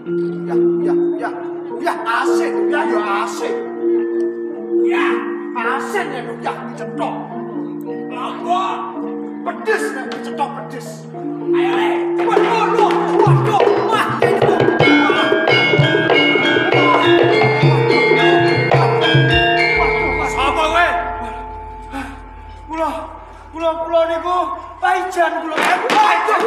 Ya asin, ya asin. Ya, asin ya dicetok. Apa? Pedes nek dicetok pedes. Ayo le. Waduh. Wah, sapa kowe? Kula niku Paijan kula. Paijan.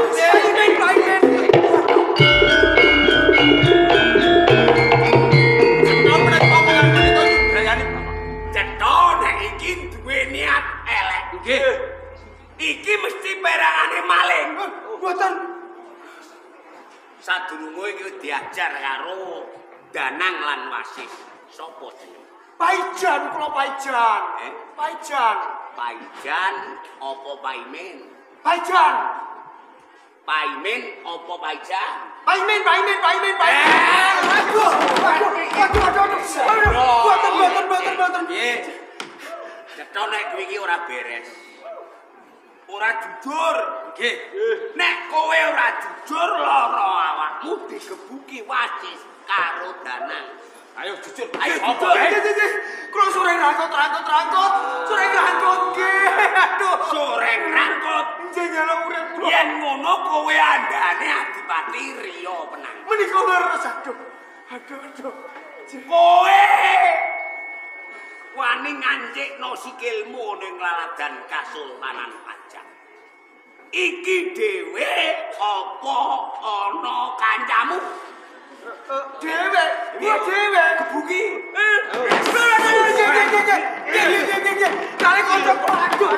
Iki mesti perangane maling. Mboten. Sadurunge iki diajar karo Danang lan Wasis. Sopo jenenge? Paijan, kula Paijan. Paijan. Paijan apa Paimin? Paijan. Paimin apa Paijan? Paimin. Aduh. Boten. Nggih. Cetok nek kuwi iki ora beres. Ora jujur. Nggih. Nek kowe ora jujur lara awakmu digebuki Wasis karo Danang. Ayo jujur. Ayo jujur. Kula soreng rangkut. Soreng rangkut nggih. Aduh. Soreng rangkut. Nggih nyaluk urip kula. Yen ngono kowe andane Adipati Riya Penang. Menika leres aduh. Kowe wani ngancikno sikilmu ning laladan Kasultanan Pajang. Iki dhewe apa ana kancamu? Dhewe kebuki. Kali kancaku aduh.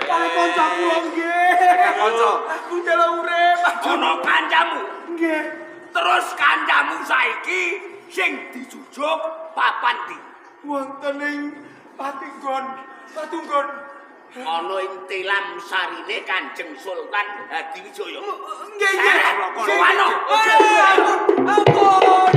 Kali kancaku nggih. Kanca. Aku delok urip. Ana kancamu? Nggih. Terus kancamu saiki sing dijujuk papan ndi? Wonten ing Patunggon. Ana ing tilam sarine Kanjeng Sultan Hadiwijaya. Nggih. Ampun.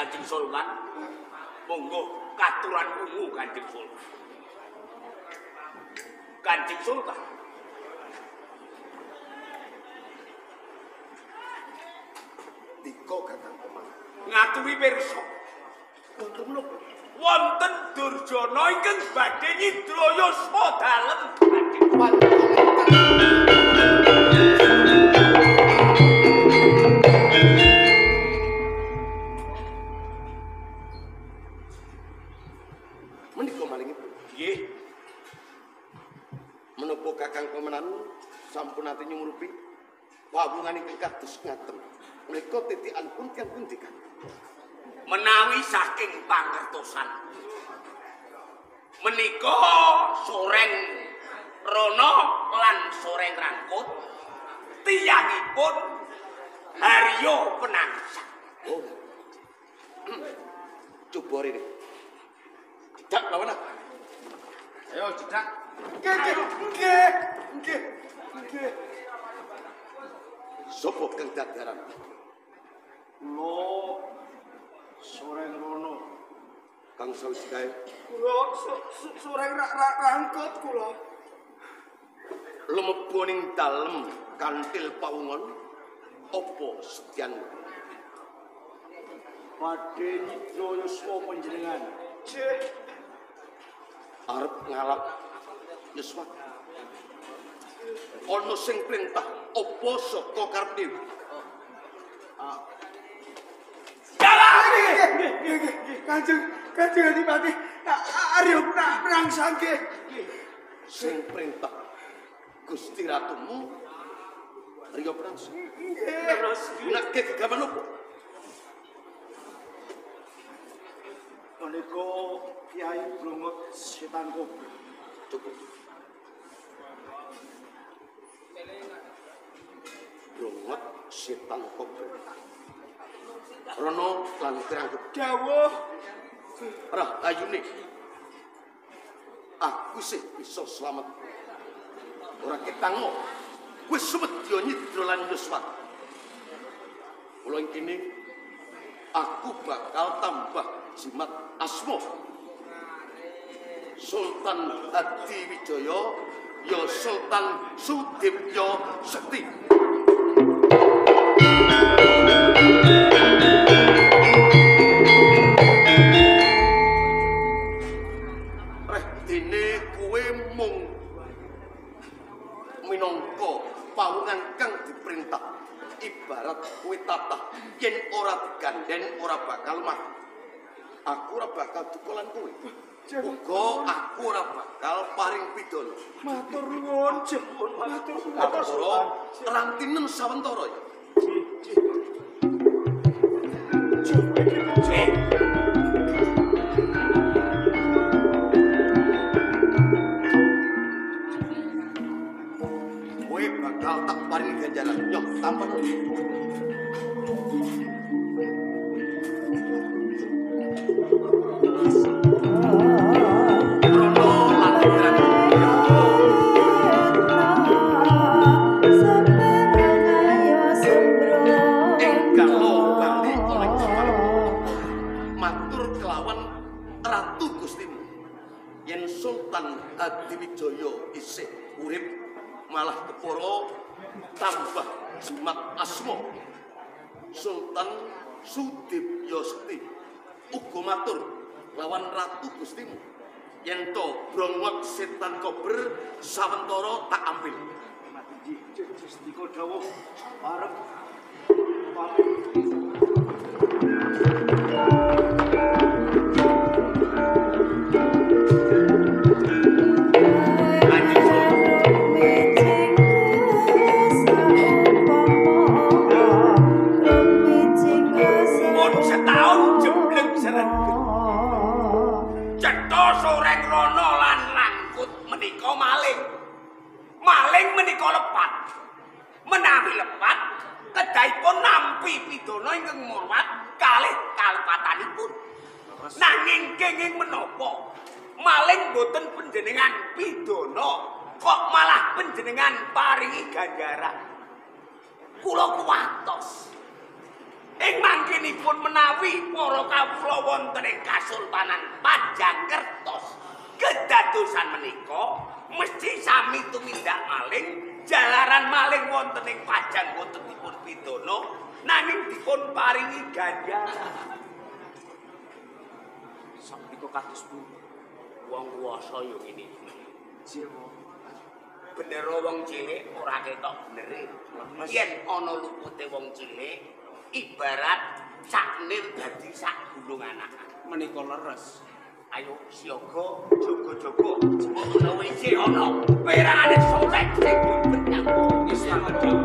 Kanjeng Sultan. Monggo katuran ungu Kanjeng Sultan. Kanjeng Sultan. Dika Kakang Pemang. Ngaturi pirsa. Wonten menapa? Wonten Durjana ingkang badhe nyidra yuswa dalem Kanjeng Menika malingipun. Nggih. Menapa Kakang Pemenan sampun ate nyumurupi pawungan ingkang kados ngaten. Menika titikanipun tiyang pundi Kang? Menawi saking pangertosan menika soreng rono lan soreng rangkut tiyangipun Haryo Penangsan. Oh. Coba rene. Dak lawan aku. Ayo cedak. Nggih. Sopo kang dadaran? Kula soreng rono. Kang sawiji kae. Kula soreng rangkut kula. Lemebu ning dalem kantil pawungan apa sedyan? Badhe nyidra yuswa panjenengan. Arep ngalap yuswa. Ana sing perintah apa saka karepne? Kanjeng Adipati Aryo Penangsan nggih. Sing perintah Gusti Ratumu Aryo Penangsan. Nggih. Nek gegaman apa? Menika Kyai Blongot Setan Kobra. Cukup. Blongot Setan Kobra. Rono lan kerangkut. Dawuh Rah ayune. Aku sih bisa selamat. Ora ketango. Wis sumedya nyidra lan yuswa. Mula ing kene aku bakal tambah jimat asma. Sultan Hadiwijaya ya Sultan Sudipya Sekti. Dene kuwe mung minangka pawungan kang diperintah ibarat kuwe tatah yen ora digandhen ora bakal mati. Aku ora bakal tukolan kowe. Uga aku ora bakal paring pidana. matur nuwun jempun matur Matur rantinen sawentara ya. Kowe bakal tak paring ganjaran. Yo, tampan. Sultan Hadiwijaya isih urip malah kepara tambah jimat asma. Sultan Sudipya Sekti uga matur lawan ratu Gustimu yen to Blongot Setan Kobra sawentara tak ampil. mati Gusti dawuh arep Maling menika lepat. Menawi lepat, kedahipun nampi pidana ingkang murwat kalih kalepatanipun. Nanging kenging menapa? Maling boten panjenengan pidana, kok malah panjenengan paringi ganjaran. Kula kuwatos. Ing mangkenipun menawi para kawula wonten ing Kasultanan Pajangkertos kedadosan menika mesti sami tumindak maling jalaran maling wonten ing pajang boten dipun pidana nanging dipun paringi ganjaran. Sapunika kados pundi wong kuwasa yo ngene iki. Bener wong cilik ora ketok benere. Yen ana lupute wong cilik ibarat sak nil dadi sak gunung anak. Menika leres. Ayo siaga jaga-jaga ana wis ana perangane solek sing benyang wis langkah.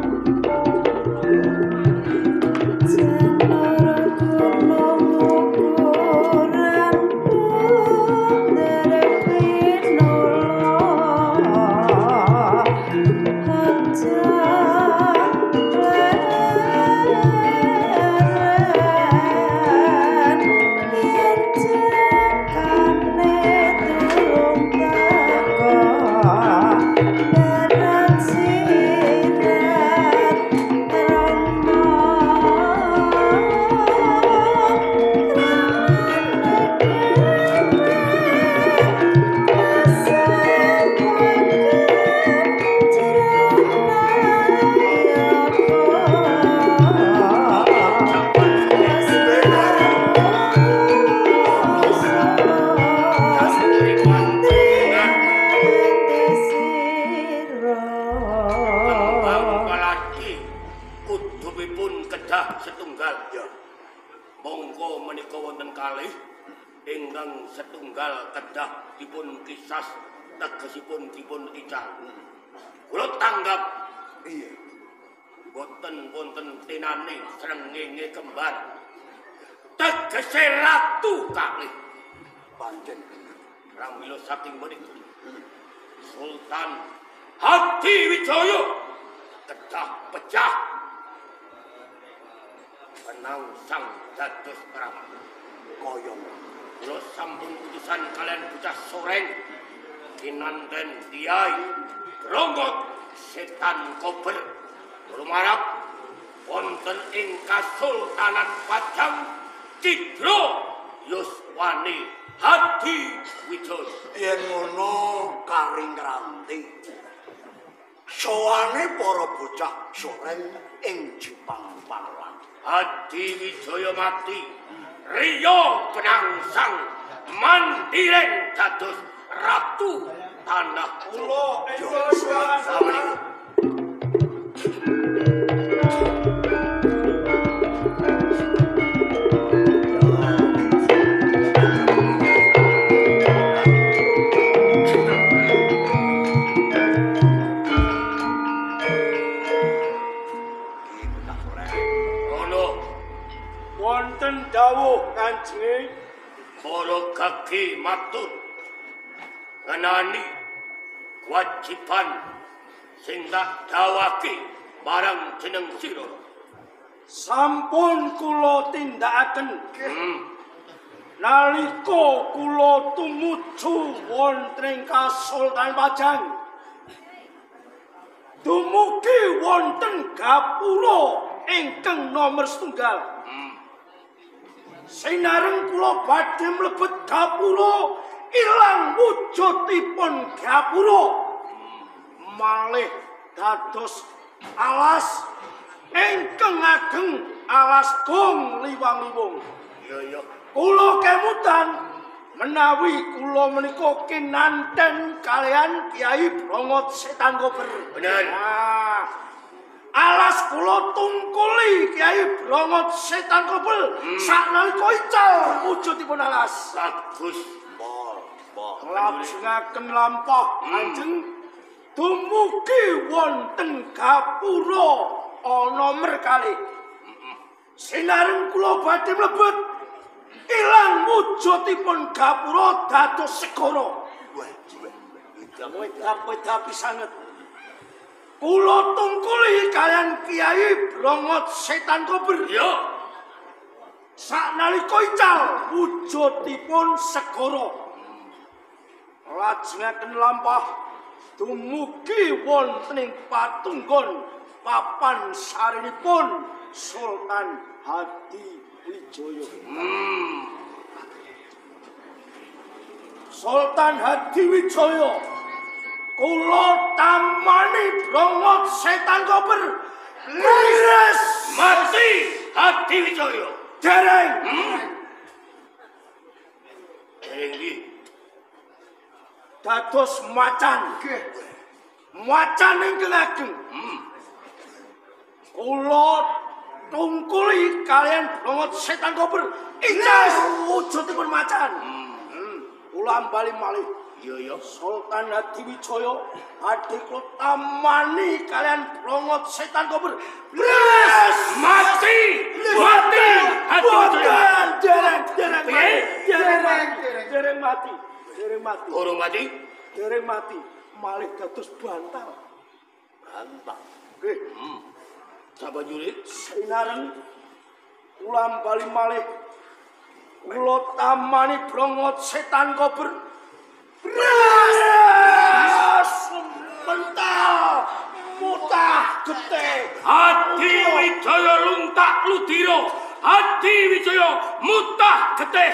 Setunggal kedah dipun kisas tegesipun dipun ical. Kula tanggap iya. Boten tinane srengenge kembar. Tegese ratu kalih. Pancen pramila saking menika. Sultan Hadiwijaya kedah pecah. Penang sang dados Rama. Koyong kula sampun putusan kalian bocah soreng kinanten Kiai Gronggot Setan Kober lumarap wonten ing Kasultanan Pajang Cidra Yuswani Hadiwijaya. Yen ngono Karing Ranti sowane para bocah soreng ing Jepang Panelan. Hadiwijaya mati Rio penangsang mandiren dados ratu tanah Kula enggal dawuh Kanjeng para kaki matur ngenani kewajiban sing tak dawake marang jeneng sira. Sampun kula tindakaken. Nalika kula tumuju wonten ing Kasultanan Pajang dumugi wonten gapura ingkang nomor setunggal. Sinareng kula badhe mlebet gapura ilang wujudipun gapura malih dados alas ingkang ageng alas gong liwang-liwung. Iya. Kula kemutan menawi kula menika kinanten kalian Kiai Brongot Setan Kober. Bener. Nah, alas kula tungkuli Kiai Brongot Setan Kober saknalika ical wujudipun alas. Bagus. Lajengaken lampah Kanjeng dumugi wonten gapura ana merkali. Sinareng kula badhe mlebet ilang wujudipun gapura dados segara. Wedap-wedap pisanet. Kula tungkuli kalian Kiai Brongot Setan Kober. Iya. Saknalika ical wujudipun segara. Lajengaken lampah dumugi wonten ing patunggon papan sarinipun Sultan Hadiwijaya. Sultan Hadiwijaya, kula tamani brongot setan kober. Leres Mati Hadiwijaya. dereng. Ini Dados macan. Macan ingkang ageng. Kula tungkuli kalian brongot setan kober. Ijaz wujudipun macan. Kula bali malih. iya. Sultan Hadiwijaya adikku tamani kalian brongot setan kober. Bres Mati Hadiwijaya. Dereng mati. Urung mati. Dereng mati. Malih dados bantal. Nggih. Sapa juri? Sinareng kula bali malih. Kula tamani brongot setan kober. Bres mental mutah getih. Hadiwijaya luntak ludira. Hadiwijaya mutah getih.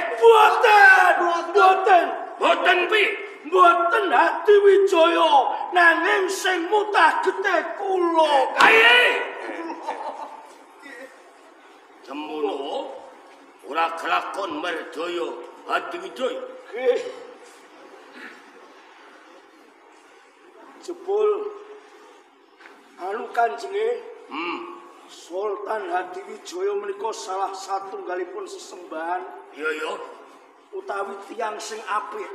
Boten pi. Mboten Hadiwijaya nanging sing mutah getih kula. Aye. Semono ora kelakon merjaya Hadiwijaya. Nggih. Jebul anu kanjenge Sultan Hadiwijaya menika salah satunggalipun sesembahan Iya. utawi tiyang sing apik.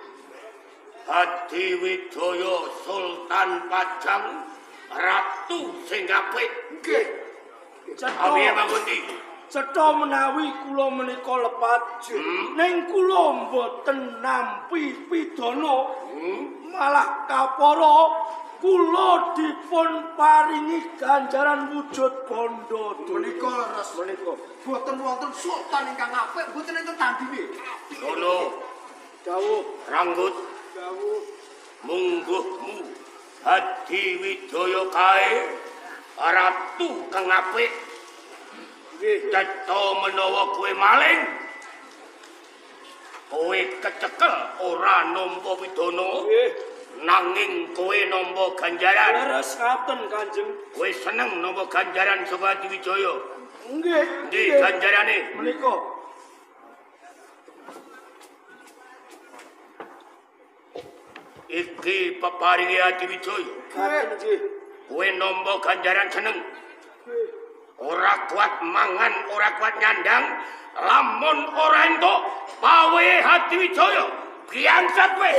Hadiwijaya Sultan Pajang Ratu sing apik. Nggih. Abi mangundi. Cetha menawi kula menika lepat ning kula mboten nampi pidana malah kapara kula dipun paringi ganjaran wujud bondo Menika leres. menika Boten wonten sultan ingkang apik, boten enten tandinge. Sono dawuh ranggut mungguhmu Hadiwijaya kae ratu kang apik. nggih Cetha menawa kowe maling, kowe kecekel ora nampa pidana, nggih nanging kowe nampa ganjaran. leres ngaten Kanjeng Kowe seneng nampa ganjaran saka Hadiwijaya. nggih Ndi ganjarane? menika Iki peparinge Hadiwijaya. ngaten nggih Kowe nampa ganjaran seneng. Ora kuat mangan, ora kuat nyandang, lamun ora entuk pawe Hadiwijaya. Biangsat kowe.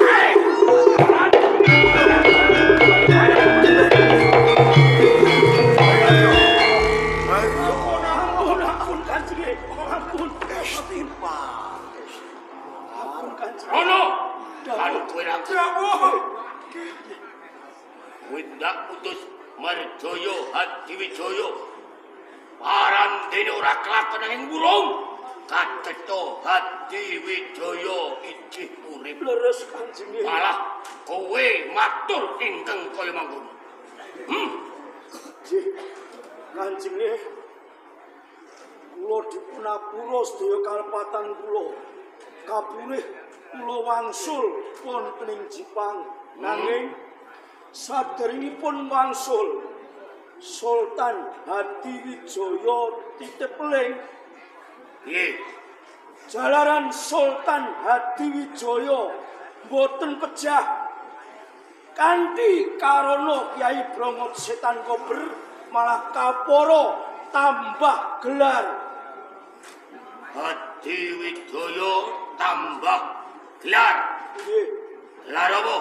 ampun Kanjeng ampun Kanjeng Ono, kan kowe ra kowe ndak putus merjaya Hadiwijaya. Parandene ora kelakon ing wulung. Kateta Hadiwijaya ijih urip. leres Kanjeng Malah kowe matur ingkang kaya mangkono. Kanjeng kula dipunapura sedaya kalepatan kula. Kapurih kula wangsul wonten ing Jepang. Nanging saderengipun wangsul Sultan Hadiwijaya titip eling Nggih, jalaran Sultan Hadiwijaya boten pejah kanthi karana Kyai Brongot Setan Kober malah kapara tambah gelar. Hadiwijaya tambah gelar. Nggih, Gelar apa?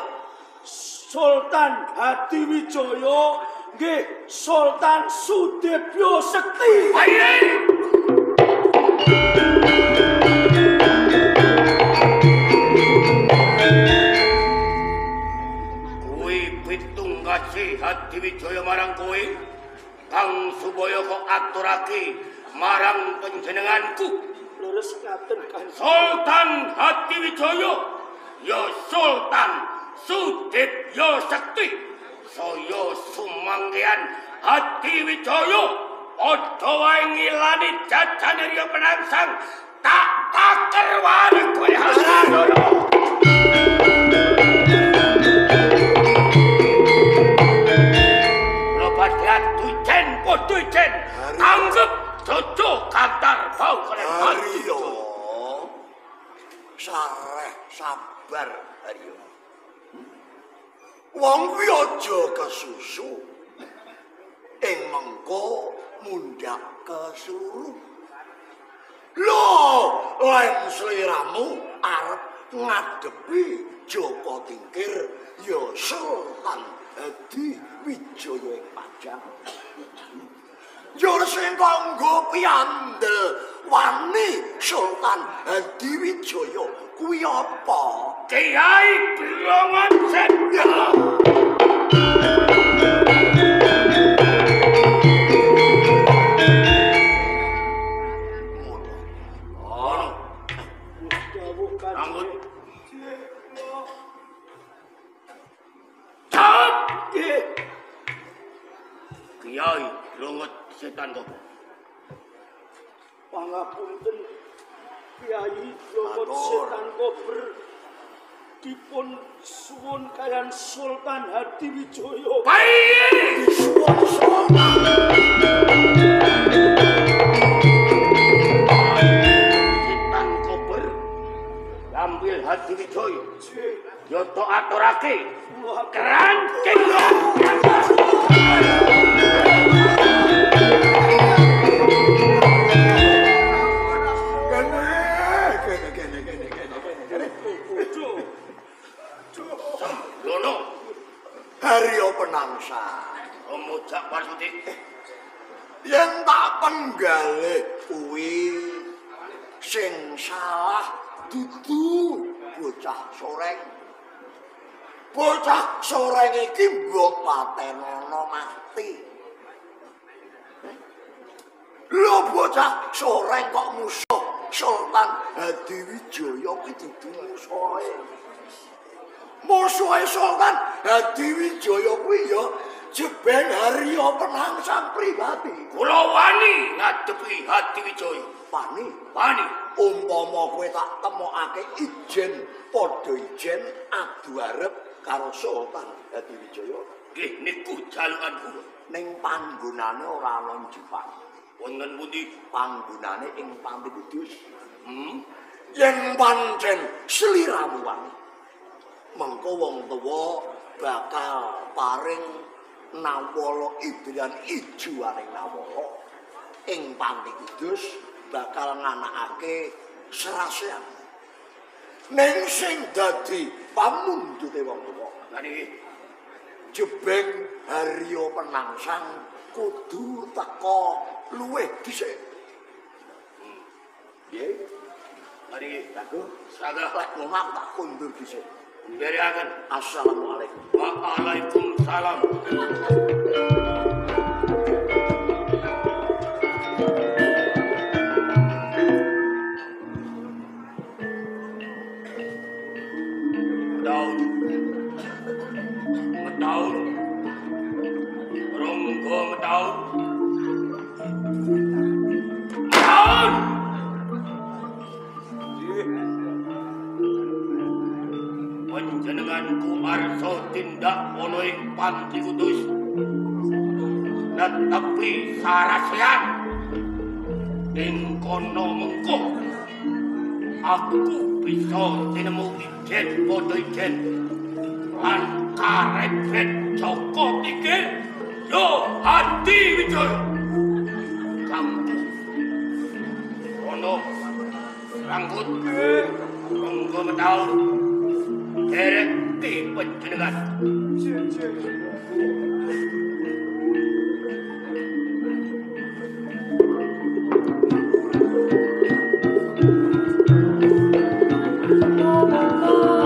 Sultan Hadiwijaya nggih Sultan Sudebyo Sekti. Aye. Kowe pitung kasih Hadiwijaya marang kowe kang supaya kok aturake marang panjenenganku. Leres ngaten kan. Sultan Hadiwijaya ya Sultan Sudebyo Sekti saya sumanggihan Hadiwijaya Ojo wae ngilani jajane Rio Penangsang. Tak taker wae kowe Hadiwijaya. Lopadiat tujen potujen. Anggap jojo kantar bau kalian Haryo. Sareh sabar Haryo. Wong kuwi aja kesusu. Ing mengko mundhak kesuruh. Lho, lan sliramu arep ngadepi Joko Tingkir ya Sultan Hadiwijaya ing Pajang. Jur sing kanggo piandel wani Sultan Hadiwijaya kuwi apa? Kiai Brongon Sendya. Kiai Brongon Setan kok. Pangapunten Kiai Brongon Setan Kober dipun suwun kalian Sultan Hadiwijaya. Baik. Setan Kober ambil Hadiwijaya. Yo to aturake. Kerancing. Haryo Penangsang. Omojak Pasuti. Yen tak penggale kuwi sing salah dudu bocah soreng. Bocah soreng iki mbok patenono mati. Lho bocah soreng kok musuh Sultan Hadiwijaya kuwi dudu musuhe. Musuhe Sultan Hadiwijaya kuwi ya jebeng Haryo Penangsang pribadi. Kula wani ngadepi Hadiwijaya. Pani, Wani. umpama kowe tak temokake ijen padha ijen adu arep karo Sultan Hadiwijaya Nggih niku jalukan kula. ning panggonane ora ana Jepang. Wonten pundi? Panggonane ing Panti Kudus. Yen pancen sliramu wani. Mengko wong tuwa bakal paring nawala idrian ijuaning nawala ing Panti Kudus bakal nganakake serasean. Ning sing dadi pamundhute wong tuwa. Lah niki Jebeng Haryo Penangsang kudu teka luwih dhisik. Nggih. mari Aku saged lek ngomong tak kondur dhisik. ndherekaken. Assalamualaikum. Waalaikumsalam. Metaun. Ronggo metaun. Metaun. Panjenenganku arsa tindak ana ing Panti Kudus. Netapi sarasean ing kono mengko aku bisa tinemu ijen padha ijen lan karet Joko Tingkir yo Hadiwijaya kamu ono rangkut monggo metaun derek di panjenengan. Oh